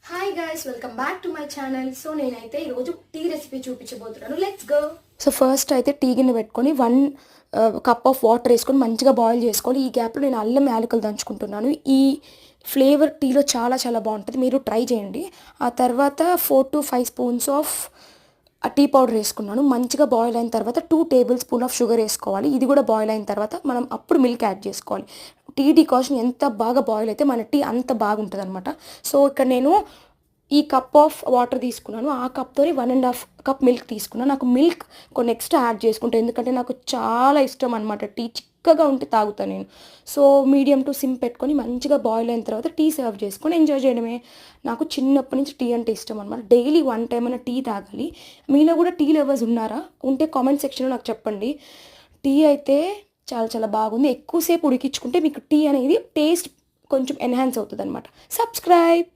Hi guys, welcome back to my channel. So నేనైతే ఈరోజు tea recipe చూపించబోతున్నాను. Let's go. So first అయితే tea గిన్నె పెట్టుకొని 1 కప్ ఆఫ్ వాటర్ వేసుకొని మంచిగా బాయిల్ చేసుకోవాలి. ఈ గ్యాప్లో నేను అల్లం యాలకులు దంచుకుంటున్నాను. ఈ ఫ్లేవర్ టీలో చాలా చాలా బాగుంటుంది, మీరు ట్రై చేయండి. ఆ తర్వాత 4 to 5 spoons of tea powder వేసుకున్నాను. మంచిగా బాయిల్ అయిన తర్వాత 2 టేబుల్ స్పూన్ ఆఫ్ షుగర్ వేసుకోవాలి. ఇది కూడా బాయిల్ అయిన తర్వాత మనం అప్పుడు మిల్క్ యాడ్ చేసుకోవాలి. టీ డికాషన్ ఎంత బాగా బాయిల్ అయితే మన టీ అంత బాగుంటుంది అనమాట. సో ఇక్కడ నేను ఈ కప్ ఆఫ్ వాటర్ తీసుకున్నాను, ఆ కప్తో 1.5 కప్ మిల్క్ తీసుకున్నాను. నాకు మిల్క్ కొన్ని ఎక్స్ట్రా యాడ్ చేసుకుంటాను, ఎందుకంటే నాకు చాలా ఇష్టం అనమాట. టీ చిక్కగా ఉంటే తాగుతాను నేను. సో మీడియం టు సిమ్ పెట్టుకొని మంచిగా బాయిల్ అయిన తర్వాత టీ సర్వ్ చేసుకొని ఎంజాయ్ చేయడమే. నాకు చిన్నప్పటి నుంచి టీ అంటే ఇష్టం అనమాట. డైలీ 1 టైం అయినా టీ తాగాలి. మీలో కూడా టీ లవర్స్ ఉన్నారా? ఉంటే కామెంట్ సెక్షన్లో నాకు చెప్పండి. టీ అయితే చాలా చాలా బాగుంది. ఎక్కువసేపు ఉడికించుకుంటే మీకు టీ అనేది టేస్ట్ కొంచెం ఎన్హాన్స్ అవుతుంది అనమాట. సబ్స్క్రైబ్.